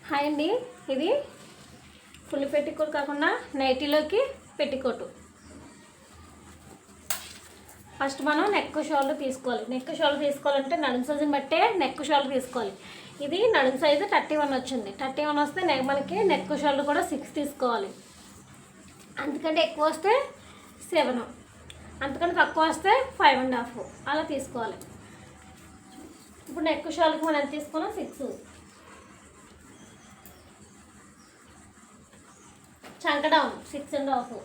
Hi అండి. ఇది full petticoat కాకుండా నైటీలోకి పెట్టికోటు. ఫస్ట్ మనం నెక్ షోల్డర్ తీసుకోవాలి. నెక్ షోల్డర్ తీసుకోవాలంటే నడుము సైజుని బట్టే నెక్ షోల్డర్ తీసుకోవాలి. ఇది నడుము సైజు 31 వచ్చింది. 31 వస్తే మనకి నెక్ షోల్డర్ కూడా 6 తీసుకోవాలి. అంతకంటే ఎక్కువ వస్తే 7, అంతకంటే తక్కువ వస్తే 5.5 అలా తీసుకోవాలి. ఇప్పుడు నెక్ షోల్డర్కి మనం ఎంత తీసుకున్నాం? 6. చంక డౌన్ 6.5.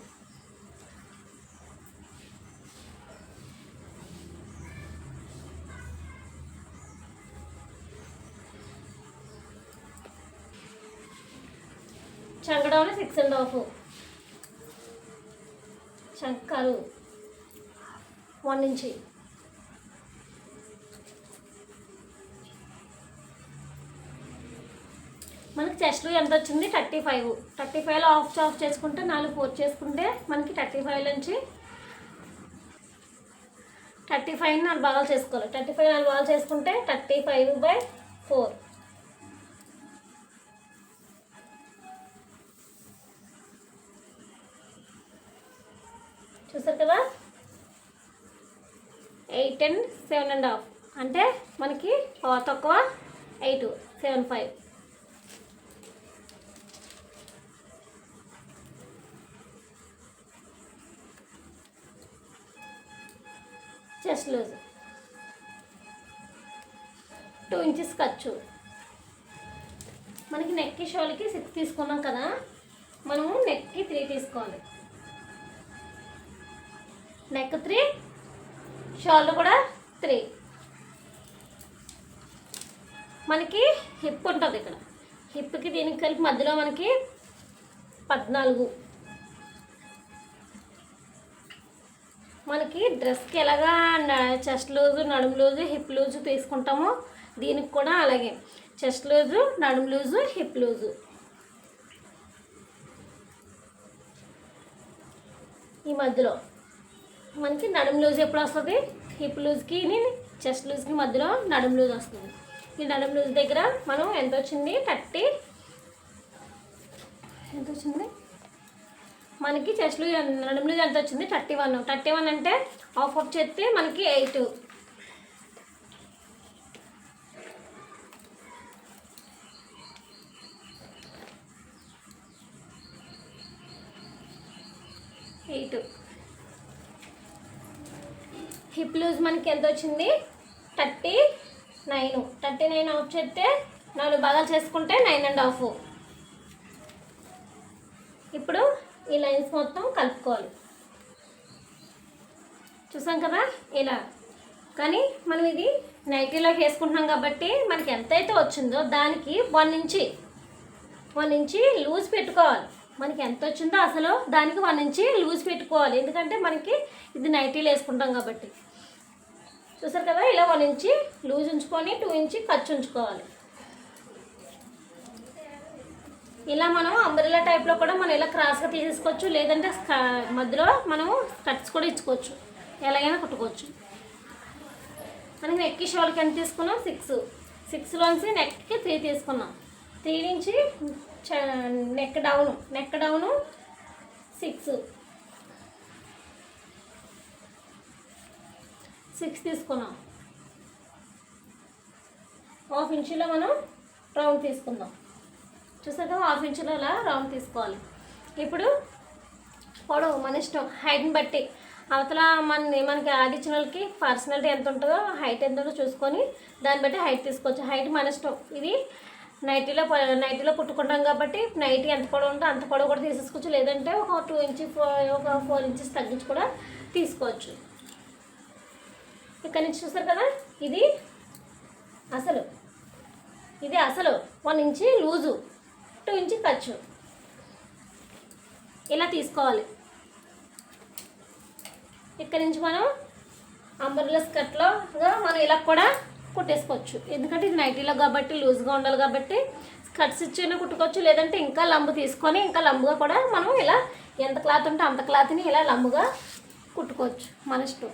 చంక డౌన్ 6.5. చంకలు 1 ఇంచి. మనకి చెస్ట్లో ఎంత వచ్చింది? 35. 35లో ఆఫ్ చేసుకుంటే 4 4 చేసుకుంటే మనకి 35 నుంచి 35 4 భాగాలు చేసుకోవాలి. 35 4 భాగాలు చేసుకుంటే 35/4. చూసారు కదా? 8 and 7.5 అంటే మనకి తక్కువ 8 7.5. చెస్ట్ లూజ్ 2 ఇంచెస్ ఖర్చు. మనకి నెక్కి షోల్కి 6 తీసుకున్నాం కదా, మనము నెక్కి 3 తీసుకోవాలి. నెక్ 3, షోల్డర్ కూడా 3. మనకి హిప్ ఉంటుంది ఇక్కడ. హిప్కి దీనికి కలిపి మధ్యలో మనకి 14. మనకి డ్రెస్కి ఎలాగా చెస్ట్ లూజు, నడుము లూజు, హిప్ లూజు తీసుకుంటామో దీనికి కూడా అలాగే చెస్ట్ లూజు, నడుము లూజు, హిప్ లూజు. ఈ మధ్యలో మనకి నడుము లూజ్ ఎప్పుడు వస్తుంది? హిప్ లూజ్కి చెస్ట్ లూజ్కి మధ్యలో నడుము లూజ్ వస్తుంది. ఈ నడుము లూజ్ దగ్గర మనం ఎంత వచ్చింది? 30. ఎంత వచ్చింది మనకి? చెస్ట్ లూజ్ నడుము లూజ్ ఎంత వచ్చింది? 31. 31 అంటే ఆఫ్ చేస్తే మనకి 8. హిప్ లూజ్ మనకి ఎంత వచ్చింది? 39. 39 ఆఫ్ చేస్తే 4 భాగాలు చేసుకుంటే 9.5. ఇప్పుడు ఈ లైన్స్ మొత్తం కలుపుకోవాలి. చూసాం కదా ఇలా. కానీ మనం ఇది నైటీలోకి వేసుకుంటున్నాం కాబట్టి మనకి ఎంతైతే వచ్చిందో దానికి 1 ఇంచి లూజ్ పెట్టుకోవాలి. మనకి ఎంత వచ్చిందో అసలు దానికి 1 ఇంచి లూజ్ పెట్టుకోవాలి. ఎందుకంటే మనకి ఇది నైటీలో వేసుకుంటాం కాబట్టి. చూసారు కదా? ఇలా 1 ఇంచి లూజ్ ఉంచుకొని 2 ఇంచి ఖర్చు ఉంచుకోవాలి. ఇలా మనం అంబ్రెల్లా టైప్లో కూడా మనం ఇలా క్రాస్గా తీసేసుకోవచ్చు, లేదంటే మధ్యలో మనము కట్స్ కూడా ఇచ్చుకోవచ్చు, ఎలాగైనా కుట్టుకోవచ్చు. మనకి నెక్కి షోల్కి ఎంత తీసుకున్నాం? 6. 6లోంచి నెక్కి 3 తీసుకున్నాం. 3 నుంచి నెక్ డౌను 6 తీసుకున్నాం. హాఫ్ ఇంచులో మనం రౌండ్ తీసుకుందాం. చూసాక హాఫ్ ఇంచులో అలా రౌండ్ తీసుకోవాలి. ఇప్పుడు పొడవు మన ఇష్టం, హైట్ని బట్టి. అవతల మనకి ఆడిచ్చిన వాళ్ళకి పర్సనాలిటీ ఎంత ఉంటుందో, హైట్ ఎంత ఉంటుందో చూసుకొని దాన్ని బట్టి హైట్ తీసుకోవచ్చు. హైట్ మన ఇష్టం. ఇది నైటీలో కుట్టుకుంటాం కాబట్టి నైటీ ఎంత పొడవు ఉంటే అంత పొడవు కూడా తీసేసుకోవచ్చు, లేదంటే ఒక 2 ఇంచ్ ఒక 4 ఇంచెస్ తగ్గించి కూడా తీసుకోవచ్చు. ఇక్కడ నుంచి చూస్తారు కదా? ఇది అసలు 1 ఇంచి లూజు, 2 ఇంచి ఖర్చు. ఇలా తీసుకోవాలి. ఇక్కడ నుంచి మనం అంబ్రెల్లా స్కర్ట్లో మనం ఇలా కూడా కుట్టేసుకోవచ్చు. ఎందుకంటే ఇది నైటీలో కాబట్టి లూజ్గా ఉండాలి కాబట్టి స్కర్ట్స్ ఇచ్చైనా కుట్టుకోవచ్చు, లేదంటే ఇంకా లంబు తీసుకొని ఇంకా లంబుగా కూడా మనం ఇలా ఎంత క్లాత్ ఉంటే అంత క్లాత్ని ఇలా లంబుగా కుట్టుకోవచ్చు మన ఇష్టం.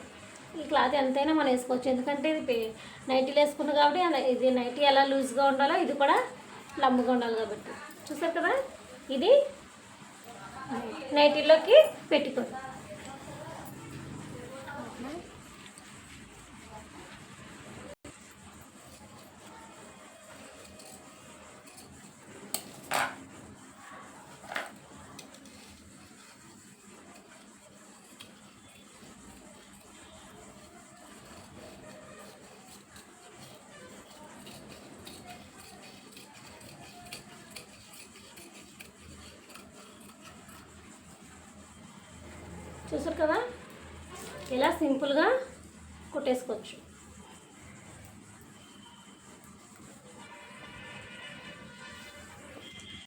ఈ క్లాత్ ఎంతైనా మనం వేసుకోవచ్చు. ఎందుకంటే ఇది నైటీలు వేసుకున్నాం కాబట్టి ఇది నైటీ ఎలా లూజ్గా ఉండాలో ఇది కూడా లంబగా ఉండాలి కాబట్టి. చూసారు కదా, ఇది నైటీలోకి పెట్టుకోండి. చూసారు కదా, ఇలా సింపుల్గా కుట్టేసుకోవచ్చు.